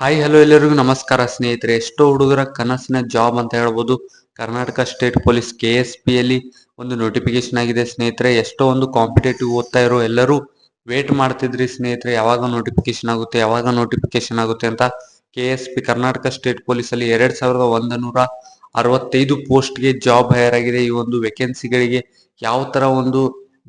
Hi hello ಎಲ್ಲರಿಗೂ ನಮಸ್ಕಾರ ಸ್ನೇಹಿತರೆ. ಎಷ್ಟೋ ಹುಡುಗರ ಕನಸಿನ ಜಾಬ್ ಅಂತ ಹೇಳ್ಬೋದು ಕರ್ನಾಟಕ ಸ್ಟೇಟ್ ಪೊಲೀಸ್ KSP ಯಲ್ಲಿ ಒಂದು ನೋಟಿಫಿಕೇಶನ್ ಆಗಿದೆ ಸ್ನೇಹಿತರೆ. ಎಷ್ಟೋ ಒಂದು ಕಾಂಪಿಟೇಟಿವ್ ಓದ್ತಾ ಇರೋ ಎಲ್ಲರೂ ವೇಟ್ ಮಾಡ್ತಿದ್ರಿ ಸ್ನೇಹಿತರೆ, ಯಾವಾಗ ನೋಟಿಫಿಕೇಶನ್ ಆಗುತ್ತೆ ಅಂತ. KSP ಕರ್ನಾಟಕ ಸ್ಟೇಟ್ ಪೊಲೀಸ್ ಅಲ್ಲಿ 2165 ಪೋಸ್ಟ್ಗೆ ಜಾಬ್ ಹೈರ್ ಆಗಿದೆ. ಈ ಒಂದು ವೇಕೆನ್ಸಿಗಳಿಗೆ ಯಾವ ತರ ಒಂದು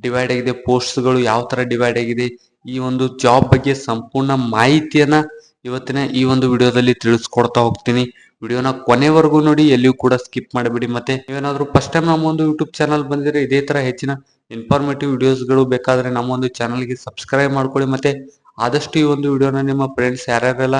ಡಿವೈಡ್ ಆಗಿದೆ, ಪೋಸ್ಟ್ಗಳು ಯಾವ ತರ ಡಿವೈಡ್ ಆಗಿದೆ, ಈ ಒಂದು ಜಾಬ್ ಬಗ್ಗೆ ಸಂಪೂರ್ಣ ಮಾಹಿತಿಯನ್ನ ಇವತ್ತಿನ ಈ ಒಂದು ವಿಡಿಯೋದಲ್ಲಿ ತಿಳಿಸ್ಕೊಡ್ತಾ ಹೋಗ್ತೀನಿ. ವಿಡಿಯೋನ ಕೊನೆವರೆಗೂ ನೋಡಿ, ಎಲ್ಲಿಯೂ ಕೂಡ ಸ್ಕಿಪ್ ಮಾಡಬೇಡಿ. ಮತ್ತೆ ನೀವೇನಾದ್ರೂ ಫಸ್ಟ್ ಟೈಮ್ ನಮ್ಮ ಒಂದು ಯೂಟ್ಯೂಬ್ ಚಾನಲ್ ಬಂದಿದ್ರೆ ಇದೇ ತರ ಹೆಚ್ಚಿನ ಇನ್ಫಾರ್ಮೇಟಿವ್ ವಿಡಿಯೋಸ್ಗಳು ಬೇಕಾದ್ರೆ ನಮ್ಮ ಒಂದು ಚಾನಲ್ಗೆ ಸಬ್ಸ್ಕ್ರೈಬ್ ಮಾಡ್ಕೊಳ್ಳಿ. ಮತ್ತೆ ಆದಷ್ಟು ಈ ಒಂದು ವಿಡಿಯೋನ ನಿಮ್ಮ ಫ್ರೆಂಡ್ಸ್ ಯಾರ್ಯಾರೆಲ್ಲ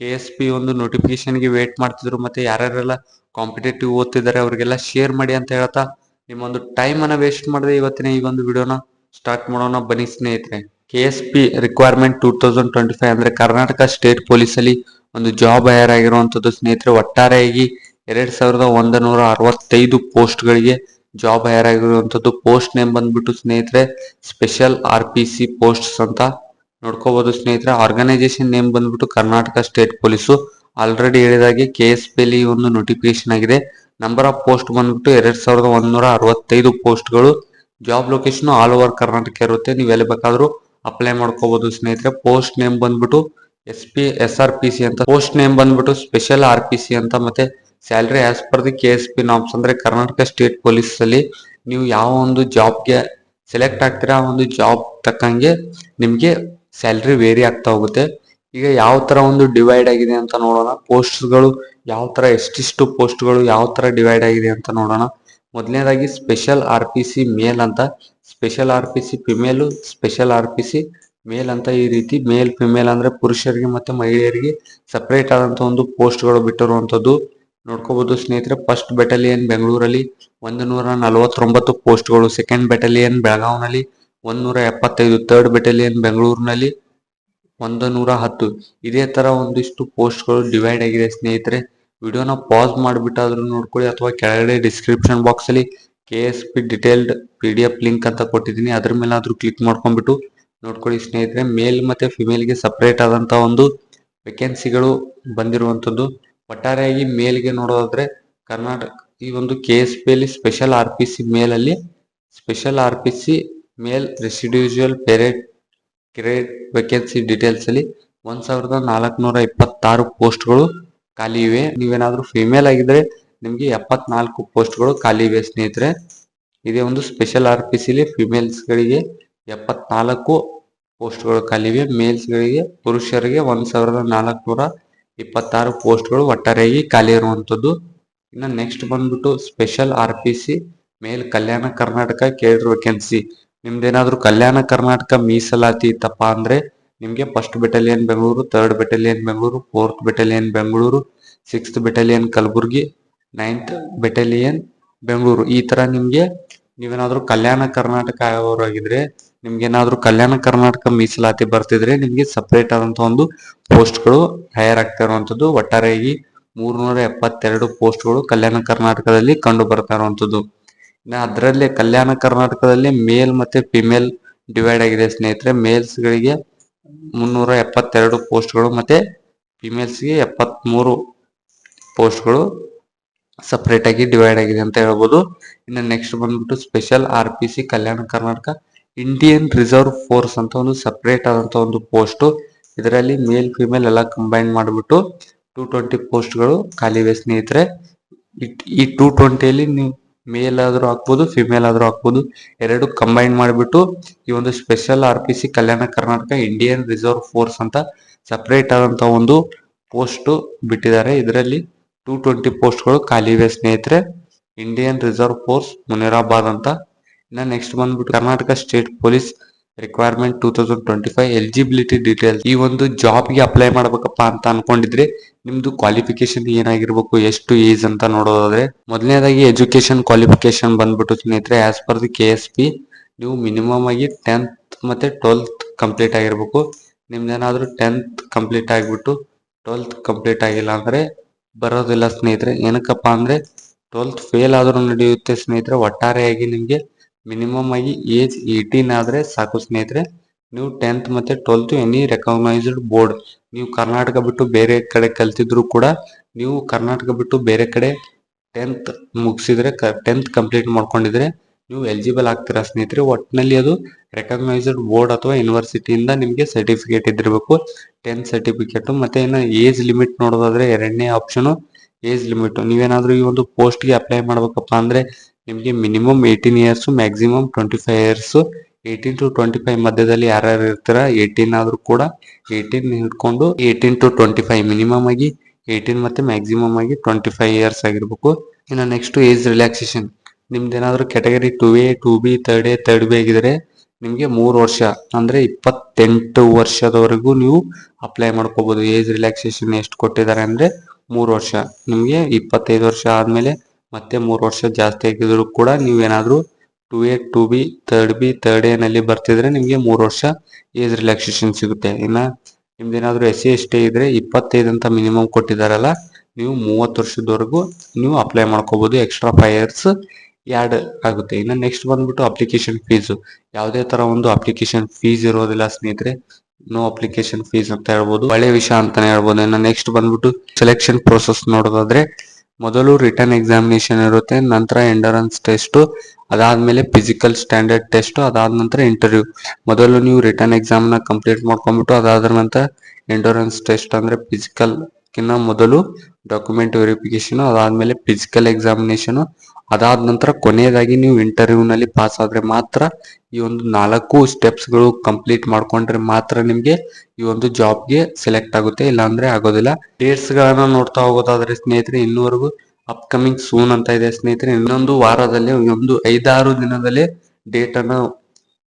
KSP ಒಂದು ನೋಟಿಫಿಕೇಶನ್ಗೆ ವೇಟ್ ಮಾಡ್ತಿದ್ರು ಮತ್ತೆ ಯಾರ್ಯಾರೆಲ್ಲ ಕಾಂಪಿಟೇಟಿವ್ ಓದ್ತಿದ್ದಾರೆ ಅವರಿಗೆಲ್ಲ ಶೇರ್ ಮಾಡಿ ಅಂತ ಹೇಳ್ತಾ ನಿಮ್ಮ ಒಂದು ಟೈಮ್ ಅನ್ನ ವೇಸ್ಟ್ ಮಾಡದೆ ಇವತ್ತಿನ ಈ ಒಂದು ವಿಡಿಯೋನ ಸ್ಟಾರ್ಟ್ ಮಾಡೋಣ ಬನ್ನಿ ಸ್ನೇಹಿತರೆ. KSP ರಿಕ್ವೈರ್ಮೆಂಟ್ 2025 ಅಂದ್ರೆ ಕರ್ನಾಟಕ ಸ್ಟೇಟ್ ಪೊಲೀಸ್ ಅಲ್ಲಿ ಒಂದು ಜಾಬ್ ಹೈರ್ ಆಗಿರುವಂತದ್ದು ಸ್ನೇಹಿತರೆ. ಒಟ್ಟಾರೆಯಾಗಿ 2165 ಪೋಸ್ಟ್ ಗಳಿಗೆ ಜಾಬ್ ಹೈರ್ ಆಗಿರುವಂತದ್ದು. ಪೋಸ್ಟ್ ನೇಮ್ ಬಂದ್ಬಿಟ್ಟು ಸ್ನೇಹಿತರೆ ಸ್ಪೆಷಲ್ RPC ಪೋಸ್ಟ್ಸ್ ಅಂತ ನೋಡ್ಕೋಬಹುದು ಸ್ನೇಹಿತರೆ. ಆರ್ಗನೈಸೇಷನ್ ನೇಮ್ ಬಂದ್ಬಿಟ್ಟು ಕರ್ನಾಟಕ ಸ್ಟೇಟ್ ಪೊಲೀಸು. ಆಲ್ರೆಡಿ ಹೇಳಿದಾಗೆ KSP ಅಲ್ಲಿ ಒಂದು ನೋಟಿಫಿಕೇಶನ್ ಆಗಿದೆ. ನಂಬರ್ ಆಫ್ ಪೋಸ್ಟ್ ಬಂದ್ಬಿಟ್ಟು 2165 ಪೋಸ್ಟ್ಗಳು. Job location all over Karnataka ಇರುತ್ತೆ, ನೀವು ಎಲ್ಲಿ ಬೇಕಾದ್ರೂ ಅಪ್ಲೈ ಮಾಡ್ಕೋಬಹುದು ಸ್ನೇಹಿತರೆ. ಪೋಸ್ಟ್ ನೇಮ್ ಬಂದ್ಬಿಟ್ಟು SRPC ಅಂತ, ಪೋಸ್ಟ್ ನೇಮ್ ಬಂದ್ಬಿಟ್ಟು ಸ್ಪೆಷಲ್ RPC ಅಂತ. ಮತ್ತೆ salary as per the KSP norms ಅಂದ್ರೆ ಕರ್ನಾಟಕ ಸ್ಟೇಟ್ ಪೊಲೀಸ್ ಅಲ್ಲಿ ನೀವು ಯಾವ ಒಂದು ಜಾಬ್ಗೆ ಸೆಲೆಕ್ಟ್ ಆಗ್ತೀರಾ ಆ ಒಂದು ಜಾಬ್ ತಕ್ಕಂಗೆ ನಿಮ್ಗೆ ಸ್ಯಾಲರಿ ವೇರಿ ಆಗ್ತಾ ಹೋಗುತ್ತೆ. ಈಗ ಯಾವ ತರ ಒಂದು ಡಿವೈಡ್ ಆಗಿದೆ ಅಂತ ನೋಡೋಣ. ಪೋಸ್ಟ್ಗಳು ಯಾವ ತರ, ಎಷ್ಟಿಷ್ಟು ಪೋಸ್ಟ್ಗಳು ಯಾವ ತರ ಡಿವೈಡ್ ಆಗಿದೆ ಅಂತ ನೋಡೋಣ. ಮೊದಲನೇದಾಗಿ ಸ್ಪೆಷಲ್ RPC ಮೇಲ್ ಅಂತ, special RPC female, special RPC ಮೇಲ್ ಅಂತ. ಈ ರೀತಿ ಮೇಲ್ ಫಿಮೇಲ್ ಅಂದ್ರೆ ಪುರುಷರಿಗೆ ಮತ್ತೆ ಮಹಿಳೆಯರಿಗೆ ಸಪರೇಟ್ ಆದಂತ ಒಂದು ಪೋಸ್ಟ್ಗಳು ಬಿಟ್ಟಿರುವಂತದ್ದು ನೋಡ್ಕೋಬಹುದು ಸ್ನೇಹಿತರೆ. ಫಸ್ಟ್ ಬೆಟಾಲಿಯನ್ ಬೆಂಗಳೂರಲ್ಲಿ 149 ಪೋಸ್ಟ್ಗಳು, ಸೆಕೆಂಡ್ ಬೆಟಾಲಿಯನ್ ಬೆಳಗಾವಿನಲ್ಲಿ 175, ಥರ್ಡ್ ಬೆಟಾಲಿಯನ್ ಬೆಂಗಳೂರಿನಲ್ಲಿ 110. ಇದೇ ತರ ಒಂದಿಷ್ಟು ಪೋಸ್ಟ್ಗಳು ಡಿವೈಡ್ ಆಗಿದೆ ಸ್ನೇಹಿತರೆ. ವಿಡಿಯೋನ ಪಾಸ್ ಮಾಡಿಬಿಟ್ಟಾದ್ರೂ ನೋಡ್ಕೊಳ್ಳಿ, ಅಥವಾ ಕೆಳಗಡೆ ಡಿಸ್ಕ್ರಿಪ್ಷನ್ ಬಾಕ್ಸ್ ಅಲ್ಲಿ KSP ಡಿಟೇಲ್ಡ್ PDF ಲಿಂಕ್ ಅಂತ ಕೊಟ್ಟಿದ್ದೀನಿ, ಅದ್ರ ಮೇಲೆ ಆದ್ರೂ ಕ್ಲಿಕ್ ಮಾಡ್ಕೊಂಡ್ಬಿಟ್ಟು ನೋಡ್ಕೊಳ್ಳಿ ಸ್ನೇಹಿತರೆ. ಮೇಲ್ ಮತ್ತೆ ಫಿಮೇಲ್ಗೆ ಸಪರೇಟ್ ಆದಂತ ಒಂದು ವೇಕೆನ್ಸಿಗಳು ಬಂದಿರುವಂತದ್ದು. ಒಟ್ಟಾರೆಯಾಗಿ ಮೇಲ್ಗೆ ನೋಡೋದಾದ್ರೆ ಕರ್ನಾಟಕ ಈ ಒಂದು KSP ಅಲ್ಲಿ ಸ್ಪೆಷಲ್ RPC ಮೇಲ್ ಅಲ್ಲಿ ಸ್ಪೆಷಲ್ RPC ಮೇಲ್ ರೆಸಿಡ್ಯೂಷಿಯಲ್ ಗ್ರೇಡ್ ವೇಕೆನ್ಸಿ ಡೀಟೇಲ್ಸ್ ಅಲ್ಲಿ 1426 ಪೋಸ್ಟ್ಗಳು ಖಾಲಿ ಇವೆ. ನೀವೇನಾದ್ರೂ ಫಿಮೇಲ್ ಆಗಿದ್ರೆ ನಿಮ್ಗೆ 74 ಪೋಸ್ಟ್ಗಳು ಖಾಲಿ ಇವೆ ಸ್ನೇಹಿತರೆ. ಇದೇ ಒಂದು ಸ್ಪೆಷಲ್ RPC ಲಿ ಫಿಮೇಲ್ಸ್ ಗಳಿಗೆ 74 ಪೋಸ್ಟ್ಗಳು ಖಾಲಿ ಇವೆ. ಮೇಲ್ಸ್ ಗಳಿಗೆ ಪುರುಷರಿಗೆ 1426 ಪೋಸ್ಟ್ಗಳು ಒಟ್ಟಾರೆಯಾಗಿ ಖಾಲಿ ಇರುವಂತದ್ದು. ಇನ್ನು ನೆಕ್ಸ್ಟ್ ಬಂದ್ಬಿಟ್ಟು ಸ್ಪೆಷಲ್ RPC ಮೇಲ್ ಕಲ್ಯಾಣ ಕರ್ನಾಟಕ ಕೇಡರ್ ವೇಕೆನ್ಸಿ. ನಿಮ್ದೇನಾದ್ರೂ ಕಲ್ಯಾಣ ಕರ್ನಾಟಕ ಮೀಸಲಾತಿ ಇತ್ತಪ್ಪ ಅಂದ್ರೆ ನಿಮ್ಗೆ first battalion Bengaluru, third battalion Bengaluru, fourth battalion Bengaluru, sixth battalion Kalaburagi, 9th battalion Bengaluru, ಈ ತರ ನಿಮ್ಗೆ ನೀವೇನಾದ್ರೂ ಕಲ್ಯಾಣ ಕರ್ನಾಟಕ ಆಗಿದ್ರೆ, ನಿಮ್ಗೇನಾದ್ರೂ ಕಲ್ಯಾಣ ಕರ್ನಾಟಕ ಮೀಸಲಾತಿ ಬರ್ತಿದ್ರೆ ನಿಮ್ಗೆ ಸಪರೇಟ್ ಆದಂತ ಒಂದು ಪೋಸ್ಟ್ಗಳು ಹೈರ್ ಆಗ್ತಾ ಇರುವಂತದ್ದು. ಒಟ್ಟಾರೆಯಾಗಿ 372 ಪೋಸ್ಟ್ಗಳು ಕಲ್ಯಾಣ ಕರ್ನಾಟಕದಲ್ಲಿ ಕಂಡು ಬರ್ತಾ ಇರುವಂತದ್ದು. ಅದರಲ್ಲೇ ಕಲ್ಯಾಣ ಕರ್ನಾಟಕದಲ್ಲಿ ಮೇಲ್ ಮತ್ತೆ ಫಿಮೇಲ್ ಡಿವೈಡ್ ಆಗಿದೆ ಸ್ನೇಹಿತರೆ. ಮೇಲ್ಸ್ ಗಳಿಗೆ 372 ಪೋಸ್ಟ್ಗಳು ಮತ್ತೆ ಫಿಮೇಲ್ಸ್ಗೆ 73 ಪೋಸ್ಟ್ಗಳು ಸಪರೇಟ್ ಆಗಿ ಡಿವೈಡ್ ಆಗಿದೆ ಅಂತ ಹೇಳ್ಬೋದು. ಇನ್ನು ನೆಕ್ಸ್ಟ್ ಬಂದ್ಬಿಟ್ಟು special RPC Kalyana Karnataka Indian reserve force ಅಂತ ಒಂದು ಸಪರೇಟ್ ಆದಂತ ಒಂದು ಪೋಸ್ಟ್. ಇದರಲ್ಲಿ ಮೇಲ್ ಫಿಮೇಲ್ ಎಲ್ಲ ಕಂಬೈನ್ ಮಾಡಿಬಿಟ್ಟು 220 ಪೋಸ್ಟ್ಗಳು ಖಾಲಿ ಇವೆ ಸ್ನೇಹಿತರೆ. ಈ 220 ನೀವು ಮೇಲ್ ಆದ್ರೂ ಹಾಕ್ಬೋದು, ಫಿಮೇಲ್ ಆದ್ರೂ ಹಾಕ್ಬೋದು, ಎರಡು ಕಂಬೈನ್ ಮಾಡಿಬಿಟ್ಟು ಈ ಒಂದು special RPC Kalyana Karnataka Indian reserve force ಅಂತ ಸಪರೇಟ್ ಆದಂತ ಒಂದು ಪೋಸ್ಟ್ ಬಿಟ್ಟಿದ್ದಾರೆ. ಇದರಲ್ಲಿ 220 ಪೋಸ್ಟ್ಗಳು ಖಾಲಿ ಇವೆ ಸ್ನೇಹಿತರೆ. ಇಂಡಿಯನ್ ರಿಸರ್ವ್ ಫೋರ್ಸ್ ಮುನಿರಾಬಾದ್ ಅಂತ. ಇನ್ನ ನೆಕ್ಸ್ಟ್ ಬಂದ್ಬಿಟ್ಟು Karnataka state police requirement 2025 eligibility details. ಈ ಒಂದು ಜಾಬ್ಗೆ ಅಪ್ಲೈ ಮಾಡ್ಬೇಕಪ್ಪ ಅಂತ ಅನ್ಕೊಂಡಿದ್ರೆ ನಿಮ್ದು ಕ್ವಾಲಿಫಿಕೇಶನ್ ಏನಾಗಿರ್ಬೇಕು, ಎಷ್ಟು ಏಜ್ ಅಂತ ನೋಡೋದಾದ್ರೆ ಮೊದಲನೇದಾಗಿ ಎಜುಕೇಶನ್ ಕ್ವಾಲಿಫಿಕೇಶನ್ ಬಂದ್ಬಿಟ್ಟು ಸ್ನೇಹಿತರೆ ಆಸ್ ಪರ್ ದಿ KSP ನೀವು ಮಿನಿಮಮ್ ಆಗಿ 10th ಮತ್ತೆ 12th ಕಂಪ್ಲೀಟ್ ಆಗಿರ್ಬೇಕು. ನಿಮ್ದೇನಾದ್ರೂ 10th ಕಂಪ್ಲೀಟ್ ಆಗಿಬಿಟ್ಟು 12th ಕಂಪ್ಲೀಟ್ ಆಗಿಲ್ಲ ಅಂದ್ರೆ ಬರೋದಿಲ್ಲ ಸ್ನೇಹಿತರೆ. ಏನಕ್ಕಪ್ಪ ಅಂದ್ರೆ 12th ಫೇಲ್ ಆದ್ರೂ ನಡೆಯುತ್ತೆ ಸ್ನೇಹಿತರೆ. ಒಟ್ಟಾರೆಯಾಗಿ ನಿಮ್ಗೆ ಮಿನಿಮಮ್ ಆಗಿ ಏಜ್ 18 ಆದ್ರೆ ಸಾಕು ಸ್ನೇಹಿತರೆ. ನೀವು 10th ಮತ್ತೆ 12th ಎನಿ ರೆಕಗ್ನೈಸ್ಡ್ ಬೋರ್ಡ್, ನೀವು ಕರ್ನಾಟಕ ಬಿಟ್ಟು ಬೇರೆ ಕಡೆ ಕಲ್ತಿದ್ರು ಕೂಡ ನೀವು ಕರ್ನಾಟಕ ಬಿಟ್ಟು ಬೇರೆ ಕಡೆ 10th ಮುಗಿಸಿದ್ರೆ 10th ಕಂಪ್ಲೀಟ್ ಮಾಡ್ಕೊಂಡಿದ್ರೆ ನೀವು ಎಲಿಜಿಬಲ್ ಆಗ್ತೀರಾ ಸ್ನೇಹಿತರೆ. ಒಟ್ಟಿನಲ್ಲಿ ಅದು ರೆಕಗ್ನೈಸ್ಡ್ ಬೋರ್ಡ್ ಅಥವಾ ಯೂನಿವರ್ಸಿಟಿಯಿಂದ ನಿಮಗೆ ಸರ್ಟಿಫಿಕೇಟ್ ಇದ್ದಿರಬೇಕು, 10th ಸರ್ಟಿಫಿಕೇಟ್. ಮತ್ತೆ ಇನ್ನು ಏಜ್ ಲಿಮಿಟ್ ನೋಡೋದಾದ್ರೆ ಎರಡನೇ ಆಪ್ಷನ್ ಏಜ್ ಲಿಮಿಟ್. ನೀವೇನಾದ್ರೂ ಈ ಒಂದು ಪೋಸ್ಟ್ಗೆ ಅಪ್ಲೈ ಮಾಡ್ಬೇಕಪ್ಪ ಅಂದ್ರೆ ನಿಮಗೆ minimum 18 years, maximum 25 years. 18 to 25 ಮಧ್ಯದಲ್ಲಿ ಯಾರ್ಯಾರು ಇರ್ತೀರಾ, 18 ಆದ್ರೂ ಕೂಡ 18 ಹಿಡ್ಕೊಂಡು 18 to 25 ಮಿನಿಮಮ್ ಆಗಿ 18 ಮತ್ತೆ ಮ್ಯಾಕ್ಸಿಮಮ್ ಆಗಿ 25 ಇಯರ್ಸ್ ಆಗಿರ್ಬೇಕು. ಇನ್ನು ನೆಕ್ಸ್ಟ್ ಏಜ್ ರಿಲ್ಯಾಕ್ಸೇಷನ್. ನಿಮ್ದೇನಾದ್ರೂ category 2A, 2B, 3A, 3B ಆಗಿದ್ರೆ ನಿಮ್ಗೆ 3 ವರ್ಷ ಅಂದ್ರೆ 28 ವರ್ಷದವರೆಗೂ ನೀವು ಅಪ್ಲೈ ಮಾಡ್ಕೋಬಹುದು. ಏಜ್ ರಿಲ್ಯಾಕ್ಸೇಷನ್ ಎಷ್ಟು ಕೊಟ್ಟಿದ್ದಾರೆ ಅಂದ್ರೆ 3 ವರ್ಷ. ನಿಮ್ಗೆ 25 ವರ್ಷ ಆದ್ಮೇಲೆ ಮತ್ತೆ 3 ವರ್ಷ ಜಾಸ್ತಿ ಆಗಿದ್ರು ಕೂಡ ನೀವೇನಾದ್ರೂ 2A, 2B, 3B, 3A ನಲ್ಲಿ ಬರ್ತಿದ್ರೆ ನಿಮ್ಗೆ 3 ವರ್ಷ ಏಜ್ ರಿಲ್ಯಾಕ್ಸೇಷನ್ ಸಿಗುತ್ತೆ. ಇನ್ನ ನಿಮ್ದೇನಾದ್ರೂ SC/ST ಇದ್ರೆ 25 ಅಂತ ಮಿನಿಮಮ್ ಕೊಟ್ಟಿದಾರಲ್ಲ, ನೀವು 30 ವರ್ಷದವರೆಗೂ ನೀವು ಅಪ್ಲೈ ಮಾಡ್ಕೋಬಹುದು. ಎಕ್ಸ್ಟ್ರಾ 5 ಇಯರ್ಸ್ ಆ್ಯಡ್ ಆಗುತ್ತೆ. ಇನ್ನು ನೆಕ್ಸ್ಟ್ ಬಂದ್ಬಿಟ್ಟು ಅಪ್ಲಿಕೇಶನ್ ಫೀಸ್. ಯಾವುದೇ ತರ ಒಂದು ಅಪ್ಲಿಕೇಶನ್ ಫೀಸ್ ಇರೋದಿಲ್ಲ ಸ್ನೇಹಿತರೆ, ನೋ ಅಪ್ಲಿಕೇಶನ್ ಫೀಸ್ ಅಂತ ಹೇಳ್ಬೋದು, ಒಳ್ಳೆ ವಿಷಯ ಅಂತಾನೆ ಹೇಳ್ಬೋದು. ಇನ್ನು ನೆಕ್ಸ್ಟ್ ಬಂದ್ಬಿಟ್ಟು ಸೆಲೆಕ್ಷನ್ ಪ್ರೋಸೆಸ್ ನೋಡೋದಾದ್ರೆ ಮೊದಲು ರಿಟರ್ನ್ ಎಕ್ಸಾಮಿನೇಷನ್ ಇರುತ್ತೆ, ನಂತರ ಎಂಡರೆನ್ಸ್ ಟೆಸ್ಟ್, ಅದಾದ್ಮೇಲೆ ಫಿಸಿಕಲ್ ಸ್ಟ್ಯಾಂಡರ್ಡ್ ಟೆಸ್ಟ್, ಅದಾದ ನಂತರ ಇಂಟರ್ವ್ಯೂ. ಮೊದಲು ನೀವು ರಿಟರ್ನ್ ಎಕ್ಸಾಮ್ ನ ಕಂಪ್ಲೀಟ್ ಮಾಡ್ಕೊಂಡ್ಬಿಟ್ಟು ಅದಾದ ನಂತರ ಎಂಡರೆನ್ಸ್ ಟೆಸ್ಟ್ ಅಂದ್ರೆ ಫಿಸಿಕಲ್ ಕಿನ್ನ ಮೊದಲು ಡಾಕ್ಯುಮೆಂಟ್ ವೆರಿಫಿಕೇಶನ್, ಅದಾದ್ಮೇಲೆ ಫಿಸಿಕಲ್ ಎಕ್ಸಾಮಿನೇಷನ್, ಅದಾದ ನಂತರ ಕೊನೆಯದಾಗಿ ನೀವು ಇಂಟರ್ವ್ಯೂ ನಲ್ಲಿ ಪಾಸ್ ಆದ್ರೆ ಮಾತ್ರ, ಈ ಒಂದು 4 ಸ್ಟೆಪ್ಸ್ ಗಳು ಕಂಪ್ಲೀಟ್ ಮಾಡ್ಕೊಂಡ್ರೆ ಮಾತ್ರ ನಿಮ್ಗೆ ಈ ಒಂದು ಜಾಬ್ಗೆ ಸೆಲೆಕ್ಟ್ ಆಗುತ್ತೆ, ಇಲ್ಲಾಂದ್ರೆ ಆಗೋದಿಲ್ಲ. ಡೇಟ್ಸ್ ಗಳನ್ನ ನೋಡ್ತಾ ಹೋಗೋದಾದ್ರೆ ಸ್ನೇಹಿತರೆ, ಇನ್ನೂವರೆಗೂ ಅಪ್ಕಮಿಂಗ್ ಸೂನ್ ಅಂತ ಇದೆ ಸ್ನೇಹಿತರೆ. ಇನ್ನೊಂದು ವಾರದಲ್ಲಿ ಒಂದು 5-6 ದಿನದಲ್ಲಿ ಡೇಟ್ ಅನ್ನ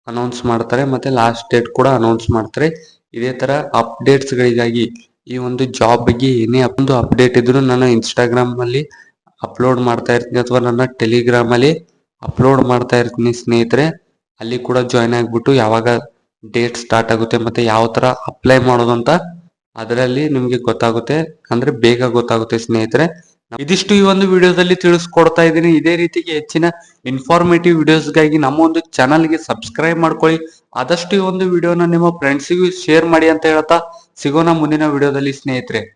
ಅನೌನ್ಸ್ ಮಾಡ್ತಾರೆ, ಮತ್ತೆ ಲಾಸ್ಟ್ ಡೇಟ್ ಕೂಡ ಅನೌನ್ಸ್ ಮಾಡ್ತಾರೆ. ಇದೇ ತರ ಅಪ್ಡೇಟ್ಸ್ ಗಳಿಗಾಗಿ ಈ ಒಂದು ಜಾಬ್ ಬಗ್ಗೆ ಏನೇ ಒಂದು ಅಪ್ಡೇಟ್ ಇದ್ರು ನಾನು ಇನ್ಸ್ಟಾಗ್ರಾಮ್ ಅಲ್ಲಿ ಅಪ್ಲೋಡ್ ಮಾಡ್ತಾ ಇರ್ತೀನಿ ಅಥವಾ ನನ್ನ ಟೆಲಿಗ್ರಾಮ್ ಅಲ್ಲಿ ಅಪ್ಲೋಡ್ ಮಾಡ್ತಾ ಇರ್ತೀನಿ ಸ್ನೇಹಿತರೆ. ಅಲ್ಲಿ ಕೂಡ ಜಾಯ್ನ್ ಆಗ್ಬಿಟ್ಟು ಯಾವಾಗ ಡೇಟ್ ಸ್ಟಾರ್ಟ್ ಆಗುತ್ತೆ ಮತ್ತೆ ಯಾವ ತರ ಅಪ್ಲೈ ಮಾಡೋದು ಅಂತ ಅದರಲ್ಲಿ ನಿಮ್ಗೆ ಗೊತ್ತಾಗುತ್ತೆ, ಅಂದ್ರೆ ಬೇಗ ಗೊತ್ತಾಗುತ್ತೆ ಸ್ನೇಹಿತರೆ. ಇದಿಷ್ಟು ಈ ಒಂದು ವಿಡಿಯೋದಲ್ಲಿ ತಿಳಿಸ್ಕೊಡ್ತಾ ಇದ್ದೀನಿ. ಇದೇ ರೀತಿಗೆ ಹೆಚ್ಚಿನ ಇನ್ಫಾರ್ಮೇಟಿವ್ ವಿಡಿಯೋಸ್ಗಾಗಿ ನಮ್ಮ ಒಂದು ಚಾನಲ್ಗೆ ಸಬ್ಸ್ಕ್ರೈಬ್ ಮಾಡ್ಕೊಳ್ಳಿ. ಆದಷ್ಟು ಈ ಒಂದು ವಿಡಿಯೋನ ನಿಮ್ಮ ಫ್ರೆಂಡ್ಸಿಗೂ ಶೇರ್ ಮಾಡಿ ಅಂತ ಹೇಳ್ತಾ ಸಿಗೋಣ ಮುಂದಿನ ವಿಡಿಯೋದಲ್ಲಿ ಸ್ನೇಹಿತರೆ.